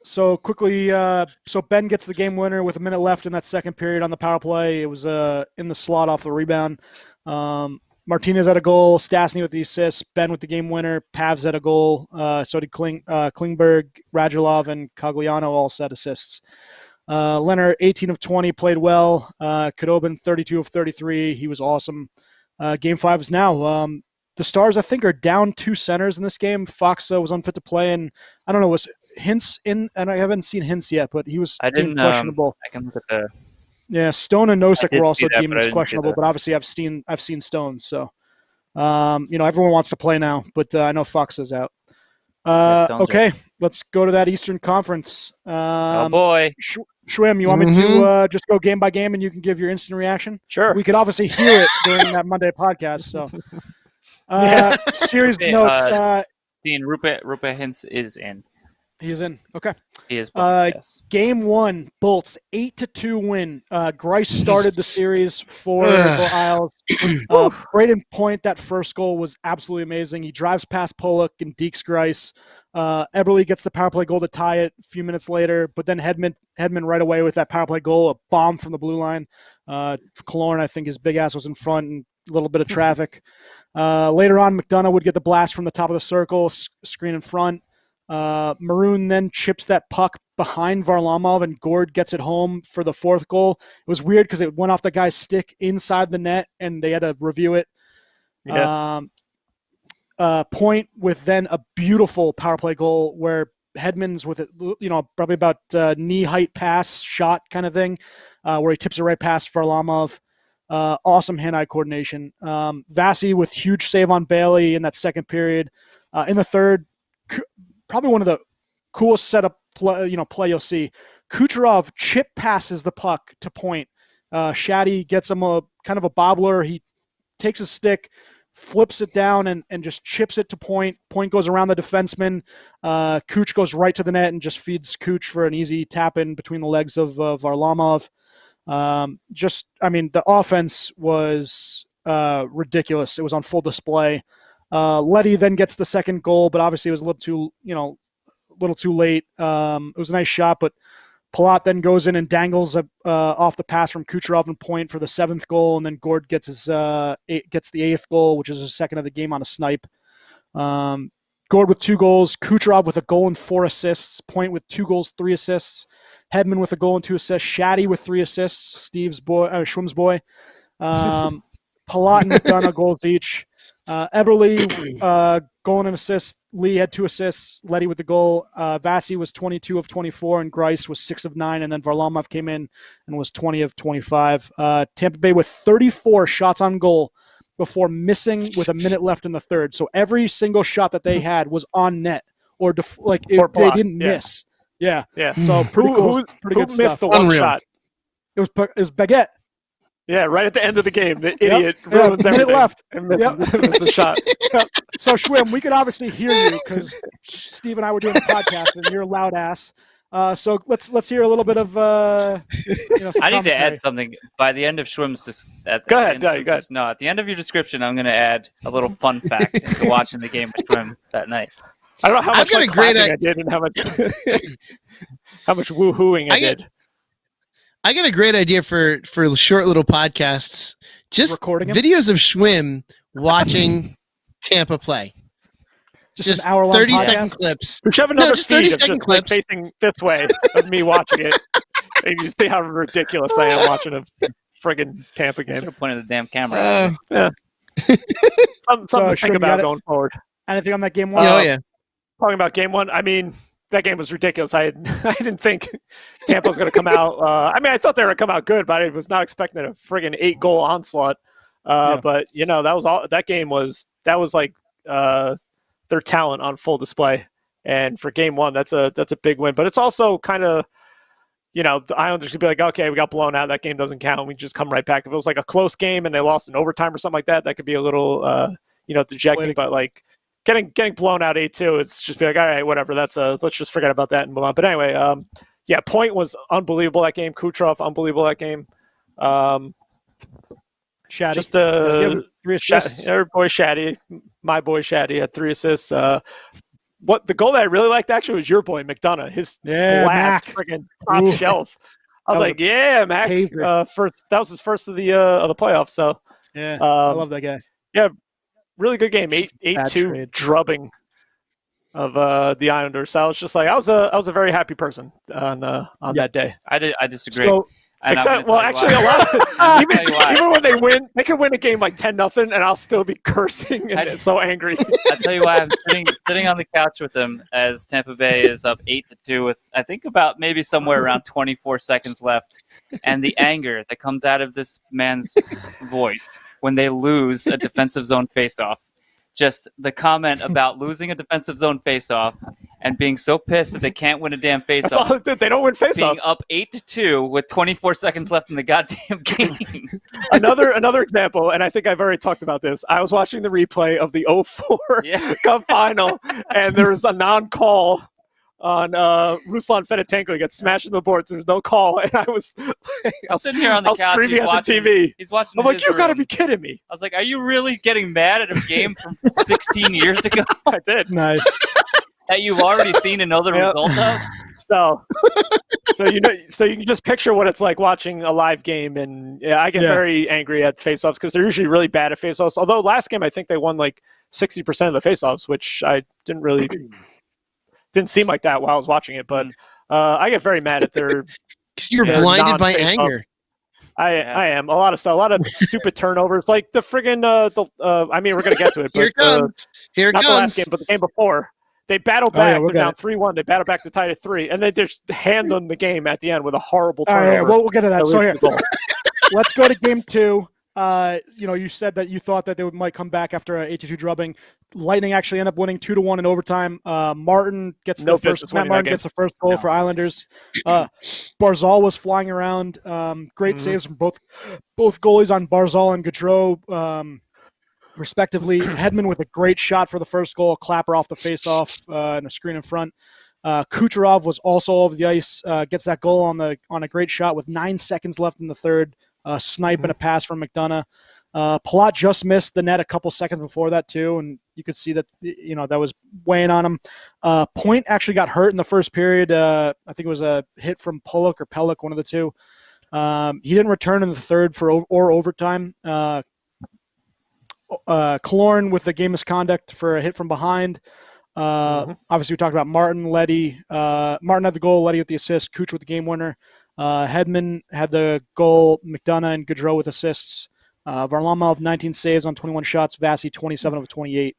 So quickly, so Ben gets the game winner with a minute left in that second period on the power play. It was in the slot off the rebound. Martinez had a goal, Stastny with the assist, Ben with the game winner, Pavs had a goal, so did Klingberg, Radulov, and Cogliano all set assists. Leonard, 18 of 20, played well. Khudobin, 32 of 33. He was awesome. Game 5 is now. The Stars, I think, are down 2 centers in this game. Fox was unfit to play, and I don't know, was Hintz in? And I haven't seen Hintz yet, but he was questionable. I can look at the... Yeah, Stone and Nosek were also deemed as questionable, but obviously I've seen Stone, so everyone wants to play now, but I know Fox is out. Okay, let's go to that Eastern Conference. Oh boy, Schwim, you want me to just go game by game and you can give your instant reaction? Sure. We could obviously hear it during that Monday podcast. So, series notes. Dean, Rupa Hintz is in. He is in. Okay. He is. Yes. Game 1, Bolts 8-2 win. Grice started the series for the Isles. Braden Point, that first goal was absolutely amazing. He drives past Pollock and dekes Grice. Eberle gets the power play goal to tie it a few minutes later, but then Hedman right away with that power play goal, a bomb from the blue line. Killorn, I think his big ass was in front and a little bit of traffic. Later on, McDonough would get the blast from the top of the circle, screen in front. Maroon then chips that puck behind Varlamov, and Gord gets it home for the fourth goal. It was weird because it went off the guy's stick inside the net, and they had to review it. Yeah. Point with then a beautiful power play goal where Hedman's with it, probably about knee height pass shot kind of thing, where he tips it right past Varlamov. Awesome hand-eye coordination. Vasi with huge save on Bailey in that second period. In the third, probably one of the coolest setup play you'll see. Kucherov chip passes the puck to Point. Shaddy gets him a kind of a bobbler. He takes a stick, flips it down, and just chips it to Point. Point goes around the defenseman. Kuch goes right to the net and just feeds Kuch for an easy tap in between the legs of Varlamov. The offense was ridiculous. It was on full display. Letty then gets the second goal, but obviously it was a little too late. It was a nice shot, but Palat then goes in and dangles off the pass from Kucherov and point for the 7th goal, and then Gord gets the 8th goal, which is his second of the game on a snipe. Gord with 2 goals, Kucherov with a goal and 4 assists, Point with 2 goals, 3 assists, Hedman with a goal and 2 assists, Shaddy with 3 assists, Schwim's boy, Palat and McDonough goals each. Eberle, goal and an assist. Lee had 2 assists. Letty with the goal. Vasi was 22 of 24, and Grice was 6 of 9. And then Varlamov came in and was 20 of 25. Tampa Bay with 34 shots on goal before missing with a minute left in the third. So every single shot that they had was on net or they didn't miss. Yeah. So pretty cool. Pretty good stuff. Missed the one shot? It was Baguette. Yeah, right at the end of the game, the idiot ruins everything. Minute left And misses a shot. So Schwim, we could obviously hear you because Steve and I were doing the podcast, and you're a loud ass. So let's hear a little bit of. I need to add something by the end of Schwim's. Go ahead. No, at the end of your description, I'm going to add a little fun fact into watching the game with Schwim that night. I don't know how much clapping I did and how much woo-hooing I did. I got a great idea for short little podcasts. Just recording videos of Schwim watching Tampa play. Just an hour-long 30-second clips. We should have another feed 30-second clips. Facing this way of me watching it. And you see how ridiculous I am watching a friggin' Tampa game. Should have pointed the damn camera. Yeah. Something to think about going forward. Anything on that game one? Oh, yeah. Talking about game one, I mean, that game was ridiculous. I didn't think Tampa was going to come out. I thought they were going to come out good, but I was not expecting a friggin' 8-goal onslaught. But that was all. That game was like their talent on full display. And for game one, that's a big win. But it's also kind of, the Islanders could be like, okay, we got blown out. That game doesn't count. We just come right back. If it was like a close game and they lost in overtime or something like that, that could be a little, dejecting. But like, getting blown out 8-2, it's just be like, all right, whatever. Let's just forget about that and move on. But anyway, Point was unbelievable that game. Kucherov, unbelievable that game. Shaddy. Just 3 assists. Our boy Shaddy, my boy Shaddy had 3 assists. What the goal that I really liked actually was your boy McDonough. His last friggin' top shelf. I was like, yeah, Mac. That was his first of the playoffs. So yeah, I love that guy. Yeah. Really good game, 8-2 drubbing of the Islanders. So I was just like, I was a very happy person on that day. I disagree. So, actually, a lot. Even when they win, they can win a game like 10-0, and I'll still be cursing and so angry. I'll tell you why. I'm sitting on the couch with them as Tampa Bay is up 8-2 with I think about maybe somewhere around 24 seconds left, and the anger that comes out of this man's voice when they lose a defensive zone faceoff. Just the comment about losing a defensive zone faceoff and being so pissed that they can't win a damn faceoff. They don't win faceoffs. Being up 8-2 with 24 seconds left in the goddamn game. Another example, and I think I've already talked about this. I was watching the replay of the 2004 Cup final, and there was a non-call on Ruslan Fedotenko. He got smashed in the boards. There's no call, and I was sitting here on the couch. Screaming at the TV. He's watching. I'm like, you got to be kidding me! I was like, are you really getting mad at a game from 16 years ago? I did. Nice. That you've already seen another result of. So you can just picture what it's like watching a live game, and I get very angry at faceoffs because they're usually really bad at faceoffs. Although last game I think they won like 60% of the faceoffs, which I didn't seem like that while I was watching it, but I get very mad at their. Because you're blinded by anger. I am. A lot of stuff. A lot of stupid turnovers, like the friggin' we're gonna get to it. But, Here it comes. Not the last game, but the game before. They battle back. They're down 3-1. They battle back to tie it 3, and they just hand them the game at the end with a horrible turnover. All right, we'll get to that. So here, let's go to game 2. You said that you thought that they might come back after an 8-2 drubbing. Lightning actually end up winning 2-1 in overtime. Martin gets the first goal for Islanders. Barzal was flying around. Great saves from both goalies on Barzal and Gaudreau, respectively. Hedman with a great shot for the first goal, a clapper off the faceoff and a screen in front. Kucherov was also over the ice, gets that goal on a great shot with 9 seconds left in the third. Snipe and a pass from McDonough. Palat just missed the net a couple seconds before that too, and you could see that that was weighing on him. Point actually got hurt in the first period. I think it was a hit from Pollock or Pellick, one of the two. He didn't return in the third for overtime. Killorn with the game misconduct for a hit from behind. Obviously, we talked about Martin, Leddy. Martin had the goal, Leddy with the assist, Cooch with the game winner. Hedman had the goal, McDonough and Gaudreau with assists. Varlamov 19 saves on 21 shots. Vasi 27 of 28.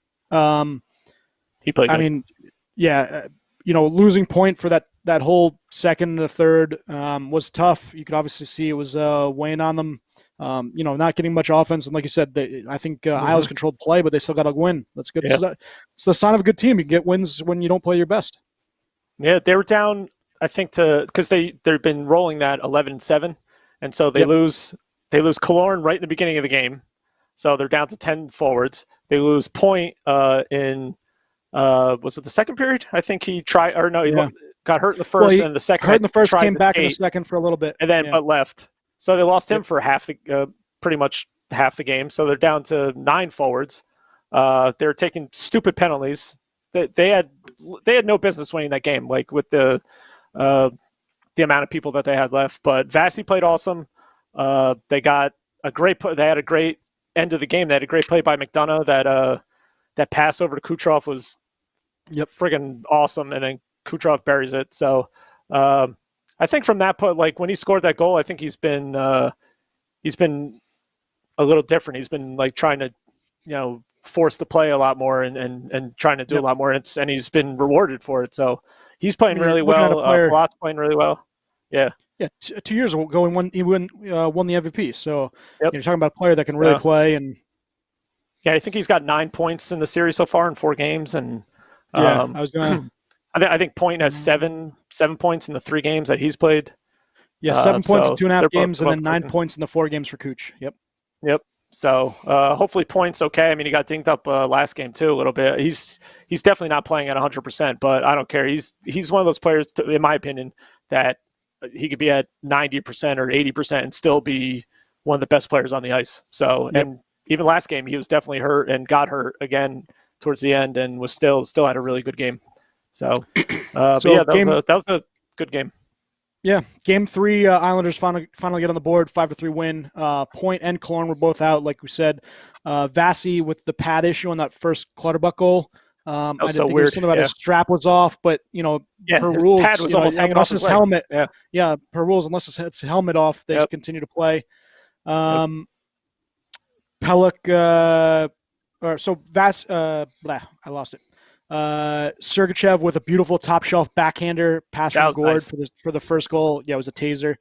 He played good. I mean, yeah, losing Point for that whole second and the third was tough. You could obviously see it was weighing on them. Not getting much offense, and like you said, I think Isles controlled play, but they still got a win. That's good. Yeah. It's the sign of a good team. You can get wins when you don't play your best. Yeah, they were down, I think, because they've been rolling that 11-7, and so they lose Killorn right in the beginning of the game, so they're down to 10 forwards. They lose Point in was it the second period? I think he tried, or no, he got hurt in the first, and the second hurt in the first, came back in the second for a little bit, and then but left. So they lost him for pretty much half the game. So they're down to 9 forwards. They're taking stupid penalties. They had no business winning that game, like with the amount of people that they had left. But Vasi played awesome. They got they had a great end of the game. They had a great play by McDonough. That pass over to Kucherov was friggin' awesome, and then Kucherov buries it. So. I think from that point, like when he scored that goal, I think he's been a little different. He's been like trying to, force the play a lot more and trying to do a lot more. And he's been rewarded for it. So he's playing really well. Plot's playing really well. Yeah. Yeah. 2 years ago, he won the MVP. So you're talking about a player that can really play. And yeah, I think he's got 9 points in the series so far in 4 games. And I was gonna. I think Point has 7 points in the 3 games that he's played. Yeah, 7 points in 2.5 games, and then 9 points in the 4 games for Cooch. Yep. So hopefully Point's okay. I mean, he got dinged up last game too a little bit. He's definitely not playing at 100%, but I don't care. He's one of those players, in my opinion, that he could be at 90% or 80% and still be one of the best players on the ice. So and even last game he was definitely hurt and got hurt again towards the end and was still had a really good game. So, that was a good game. Yeah, game 3, Islanders finally get on the board, 5-3 win. Point and Killorn were both out, like we said. Vasi with the pad issue on that first Clutterbuck goal. I didn't think weird. It was something about his strap was off, but per rules, pad was almost hanging unless off his helmet. Yeah, per rules, unless his helmet off, they continue to play. Pellick, I lost it. Sergachev with a beautiful top shelf backhander pass from Gord for the first goal. Yeah, it was a taser.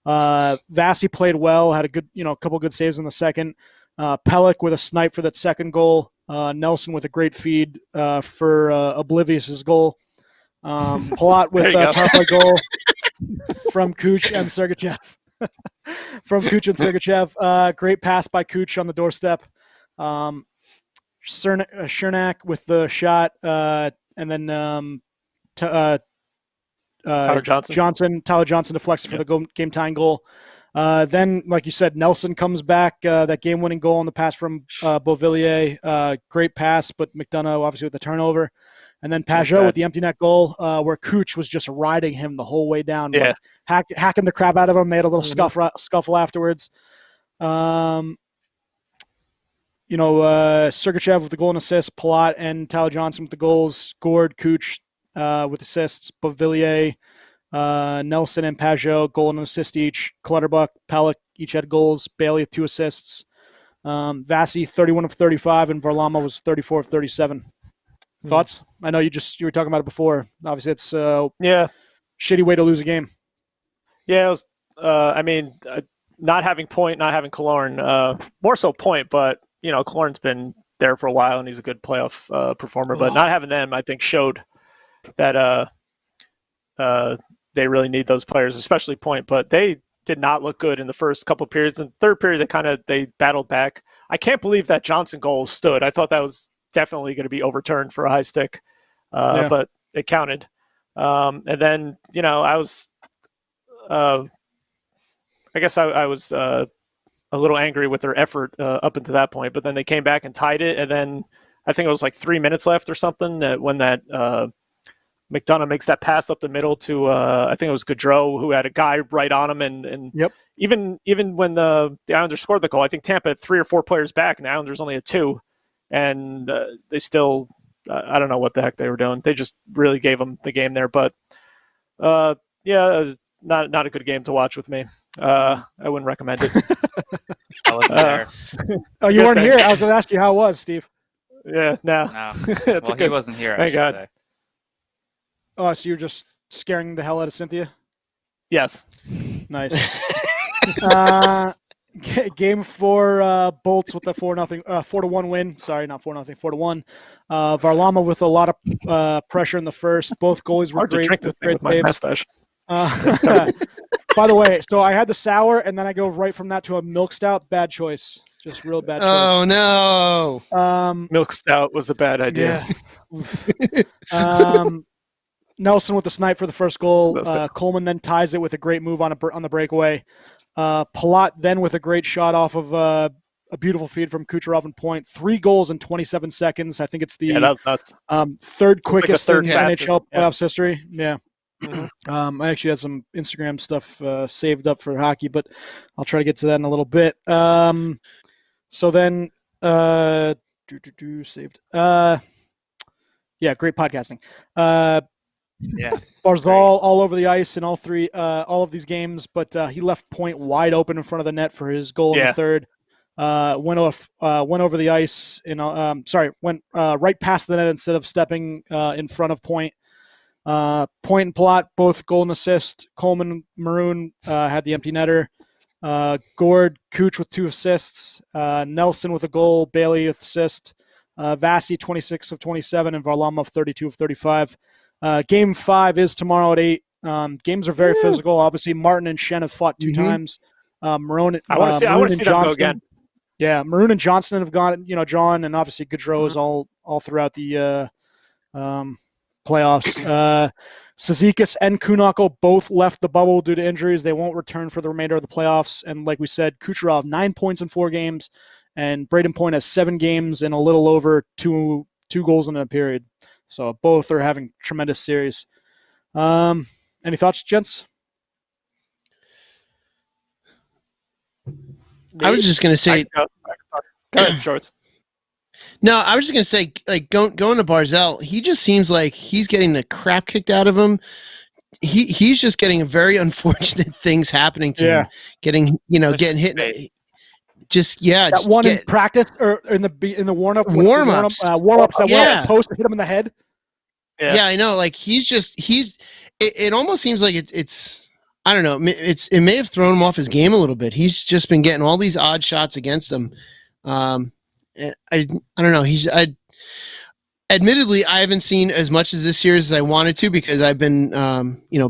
Vasi played well, had a good, couple good saves in the second. Pellick with a snipe for that second goal. Nelson with a great feed for Oblivious's goal. Palat with a power play goal from Cooch and Sergachev. Great pass by Cooch on the doorstep. Chernak with the shot, and then Tyler Johnson deflects for the game-tying goal. Then, like you said, Nelson comes back, that game-winning goal on the pass from Beauvillier. Great pass, but McDonough obviously with the turnover. And then Pajot with the empty net goal, where Cooch was just riding him the whole way down, hacking the crap out of him. They had a little scuffle afterwards. Sergachev with the goal and assist, Palat and Tyler Johnson with the goals, Gord, Cooch with assists, Beauvillier, Nelson and Pajot, goal and assist each, Clutterbuck, Pellick each had goals, Bailey with 2 assists, Vasi 31 of 35, and Varlamov was 34 of 37. Thoughts? I know you were talking about it before. Obviously, it's shitty way to lose a game. Yeah, it was, not having Point, not having Killorn, more so Point, but Killorn's been there for a while and he's a good playoff performer, but not having them, I think, showed that they really need those players, especially Point. But they did not look good in the first couple of periods. In the third period, they battled back. I can't believe that Johnson goal stood. I thought that was definitely going to be overturned for a high stick, but it counted. And then, I was, I guess I was a little angry with their effort up until that point, but then they came back and tied it. And then I think it was like 3 minutes left or something when that McDonough makes that pass up the middle to I think it was Gaudreau, who had a guy right on him, and Yep. even when the Islanders scored the goal, I think Tampa had 3 or 4 players back, and the Islanders only had 2, and they still I don't know what the heck they were doing. They just really gave them the game there, but yeah, not a good game to watch with me. I wouldn't recommend it. I wasn't there. Oh, you weren't here? I was going to ask you how it was, Steve. Yeah, no. Well, he wasn't here. Thank God. Say. Oh, so you're just scaring the hell out of Cynthia? Yes. Nice. Game 4, Bolts with the 4-1 win. Sorry, not 4-0, 4-1. Varlamov with a lot of pressure in the first. Both goalies were Hard great. to drink this thing with my mustache. By the way, so I had the sour, and then I go right from that to a milk stout. Bad choice. Just real bad choice. Oh no! Milk stout was a bad idea. Yeah. Nelson with the snipe for the first goal. Coleman then ties it with a great move on the breakaway. Palat then with a great shot off of a beautiful feed from Kucherov and point. 3 goals in 27 seconds. I think it's the that's nuts. third quickest third in fastest. NHL playoffs history. Yeah. Mm-hmm. I actually had some Instagram stuff saved up for hockey, but I'll try to get to that in a little bit. So then, saved. Yeah, great podcasting. Yeah, Barzal all over the ice in all of these games, but he left point wide open in front of the net for his goal in the third. Went over the ice went right past the net instead of stepping in front of point. Point and Plot, both goal and assist. Coleman, Maroon had the empty netter. Gord, Cooch with 2 assists. Nelson with a goal. Bailey with assist. Vasi 26 of 27 and Varlamov 32 of 35. Game 5 is tomorrow at 8. Games are very physical. Obviously, Martin and Shen have fought 2 times. Maroon. I want to see them go again. Yeah, Maroon and Johnson have gone. John and obviously Gaudreau is all throughout the playoffs. Cizikas and Kunako both left the bubble due to injuries. They won't return for the remainder of the playoffs. And like we said, Kucherov 9 points in 4 games, and Braden Point has 7 games and a little over two goals in a period. So both are having tremendous series. Any thoughts, gents? I was just going to say. Go ahead, Shorts. No, I was just going to say, like, going to Barzal, he just seems like he's getting the crap kicked out of him. He's just getting very unfortunate things happening to him. Getting hit. That one in practice or in the warm-ups. Warm-ups that post hit him in the head. Yeah, I know. Like it almost seems like it's I don't know. It may have thrown him off his game a little bit. He's just been getting all these odd shots against him. And I don't know. Admittedly, I haven't seen as much as this series as I wanted to because I've been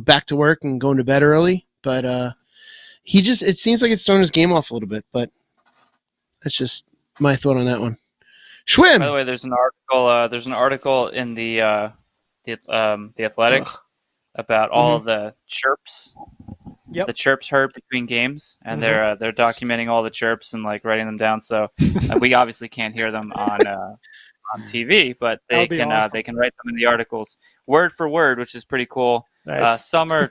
back to work and going to bed early. But it seems like it's thrown his game off a little bit. But that's just my thought on that one. Schwim. By the way, there's an article in the Athletic about all of the chirps. Yep. The chirps heard between games, and they're documenting all the chirps and like writing them down. So we obviously can't hear them on TV, but they can awesome. They can write them in the articles word for word, which is pretty cool. Nice. Some are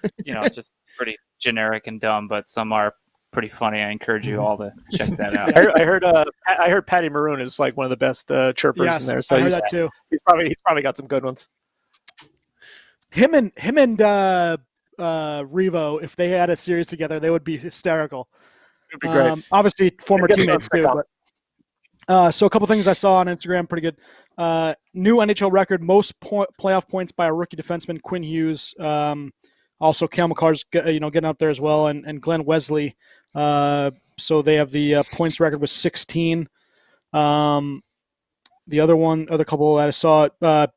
just pretty generic and dumb, but some are pretty funny. I encourage you all to check that out. I heard Patty Maroon is like one of the best chirpers in there. So I heard that too. He's probably got some good ones. Him and Revo, if they had a series together, they would be hysterical. It'd be great. Obviously, former teammates too. But, so a couple things I saw on Instagram, pretty good. New NHL record, most playoff points by a rookie defenseman, Quinn Hughes. Also, Cale Makar's getting up there as well, and Glenn Wesley. So they have the points record with 16. The other couple that I saw,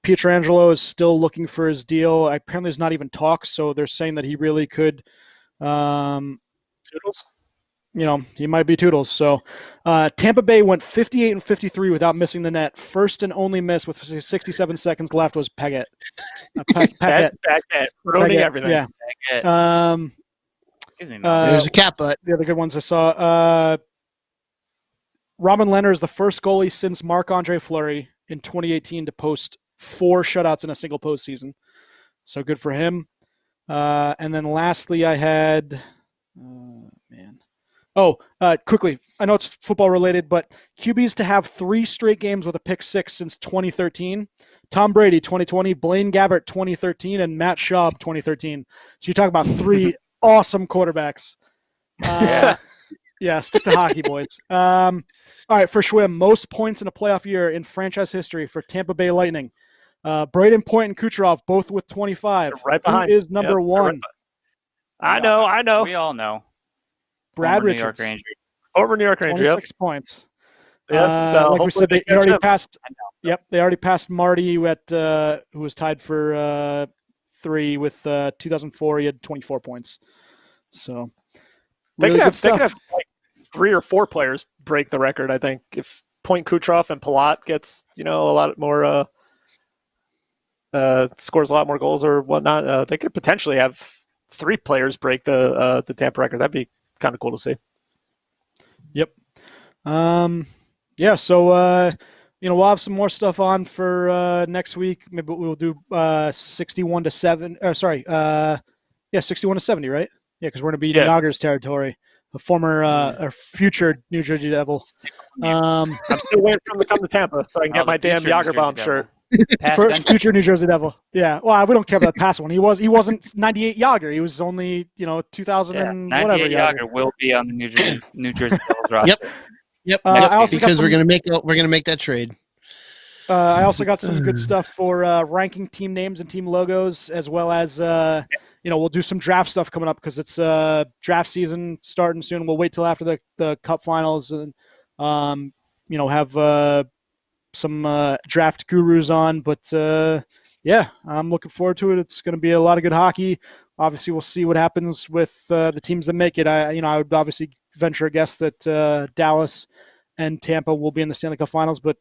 Pietrangelo is still looking for his deal. Apparently, there's not even talks, so they're saying that he really could. Toodles? He might be Toodles. So Tampa Bay went 58 and 53 without missing the net. First and only miss with 67 seconds left was Paget. Paget. Ruining everything. Yeah. Excuse me, there's a cat butt. The other good ones I saw. Robin Leonard is the first goalie since Marc-Andre Fleury in 2018 to post 4 shutouts in a single postseason. So good for him. And then lastly, I had, quickly, I know it's football related, but QBs to have 3 straight games with a pick 6 since 2013. Tom Brady, 2020, Blaine Gabbert, 2013, and Matt Schaub, 2013. So you talk about 3 awesome quarterbacks. Yeah, stick to hockey, boys. All right, for Schwim, most points in a playoff year in franchise history for Tampa Bay Lightning. Braden Point and Kucherov, both with 25. Right behind. Who is number 1? I know. We all know. Brad Former New York Richards. Ranger. Over New York Ranger. 26 points. Yep. So like we said, they already passed. I know. Yep, they already passed Marty, who was tied for 3 with 2004. He had 24 points. So they really could good have stuff. like 3 or 4 players break the record. I think if Point, Kucherov, and Palat gets a lot more scores a lot more goals or whatnot, they could potentially have 3 players break the Tampa record. That'd be kind of cool to see. Yep. Yeah. So we'll have some more stuff on for next week. Maybe we'll do 61 to 7. 61 to 70, right? Yeah, because we're going to be in Yager's territory, a former or future New Jersey Devil. I'm still waiting for him to come to Tampa so I can get my damn Jagerbomb shirt. Future New Jersey Devil. Yeah. Well, we don't care about the past one. He wasn't 98 Yager. He was only 2000 and whatever. Yager will be on the New Jersey Devils roster. Yep. Because we're gonna make that trade. I also got some good stuff for ranking team names and team logos, as well as we'll do some draft stuff coming up because it's draft season starting soon. We'll wait till after the Cup finals and have some draft gurus on. But I'm looking forward to it. It's going to be a lot of good hockey. Obviously, we'll see what happens with the teams that make it. I would obviously venture a guess that Dallas and Tampa will be in the Stanley Cup Finals, but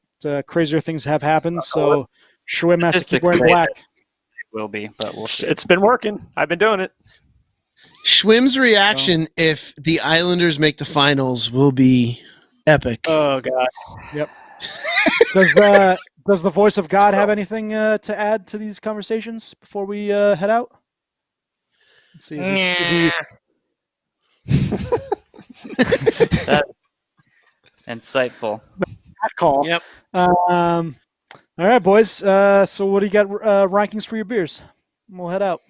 crazier things have happened. So Schwim has to keep wearing black. It will be, but we'll see. It's been working. I've been doing it. Schwim's reaction if the Islanders make the finals will be epic. Oh God. Yep. Does the voice of God have anything to add to these conversations before we head out? Let's see. Is he insightful. that call? Yep. All right, boys. So what do you got rankings for your beers? We'll head out.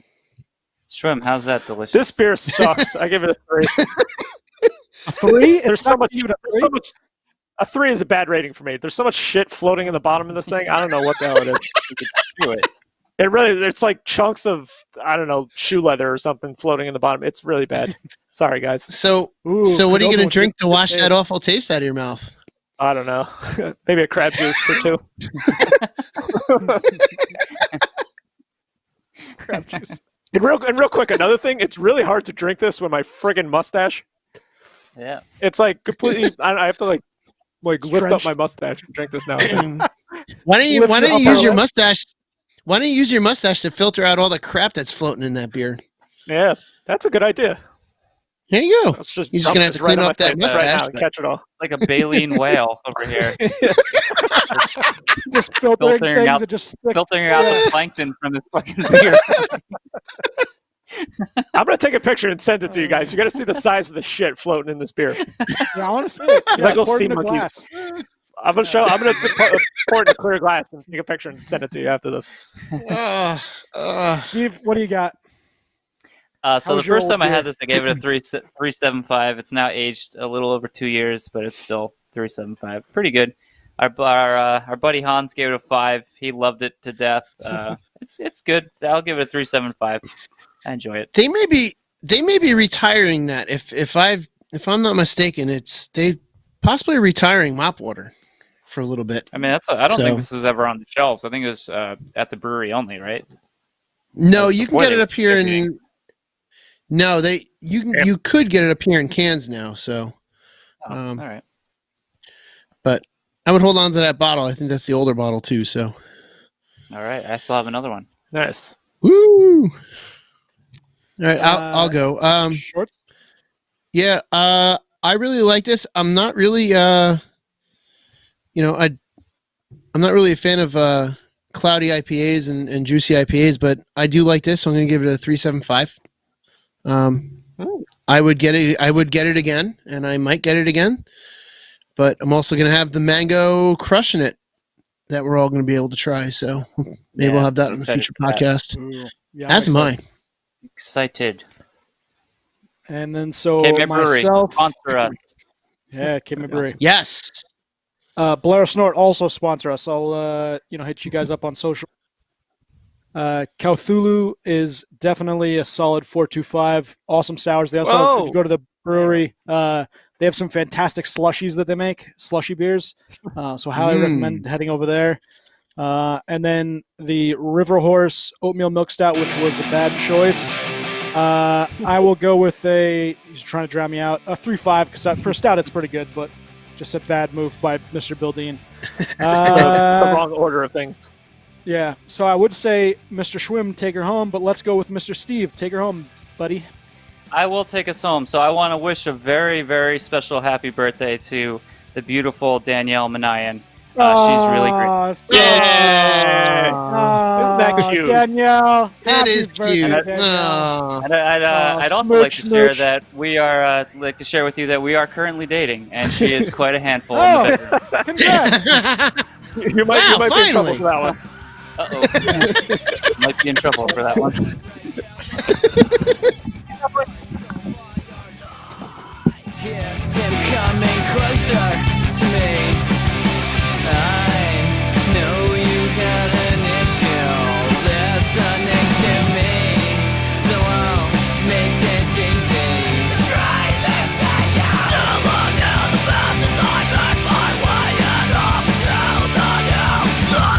Schwim, how's that delicious? This beer sucks. I give it a 3. A 3? There's so much. A 3 is a bad rating for me. There's so much shit floating in the bottom of this thing. I don't know what the hell it is. Do it. It's like chunks of, I don't know, shoe leather or something floating in the bottom. It's really bad. Sorry, guys. So what are you going to drink to wash that awful taste out of your mouth? I don't know. Maybe a crab juice or 2. Crab juice. And real quick, another thing. It's really hard to drink this with my friggin' mustache. Yeah. It's like completely. I have to like lift up my mustache and drink this now. Why don't you use your mustache? Why don't you use your mustache to filter out all the crap that's floating in that beer? Yeah, that's a good idea. There you go. Let's just You're just gonna have to clean up that mustache right now and catch it all. Like a baleen whale over here. Just filtering things out, and just filtering out the plankton from this fucking beer. I'm gonna take a picture and send it to you guys. You got to see the size of the shit floating in this beer. Yeah, I want to see it. You're like little pour it sea in a monkeys. glass. I'm gonna pour it in a clear glass and take a picture and send it to you after this. Steve, what do you got? So the first time I had this, I gave it a 3.75. It's now aged a little over 2 years, but it's still 3.75. Pretty good. Our buddy Hans gave it a 5. He loved it to death. It's good. I'll give it a 3.75. I enjoy it. They may be retiring that. If I'm not mistaken, they possibly retiring mop water for a little bit. I mean, I don't think this was ever on the shelves. I think it was at the brewery only, right? No, you can get it up here in. No, you could get it up here in cans now. So, all right. But I would hold on to that bottle. I think that's the older bottle too. So, all right, I still have another one. Nice. Woo! All right, I'll go. Short. Yeah, I really like this. I'm not really, I'm not really a fan of cloudy IPAs and juicy IPAs, but I do like this, so I'm going to give it a 3.75. I would get it again, and I might get it again. But I'm also going to have the mango crushing it that we're all going to be able to try. So maybe we'll have that on the future podcast. Yeah, As am I. Excited. And then so Cape May Brewery, myself, sponsor us. yeah, Cape May Brewery. Yes. Blair Snort also sponsor us. I'll hit you guys up on social. Cthulhu is definitely a solid 4.25. Awesome sours. They also have, if you go to the brewery, they have some fantastic slushies that they make, slushy beers. So highly recommend heading over there. And then the River Horse Oatmeal Milk Stout, which was a bad choice. I will go with he's trying to drown me out, a 3.5, because for a stout it's pretty good, but just a bad move by Mr. Bill Dean. It's the wrong order of things. Yeah, so I would say Mr. Schwim, take her home, but let's go with Mr. Steve. Take her home, buddy. I will take us home. So I want to wish a very, very special happy birthday to the beautiful Danielle Manayan. She's really great. Isn't that cute? Danielle. That is birthday, cute. Danielle. And I'd also like to share that we are with you that we are currently dating, and she is quite a handful in the bedroom. Congrats. You might be in trouble for that one. Uh-oh. Might be in trouble for that one.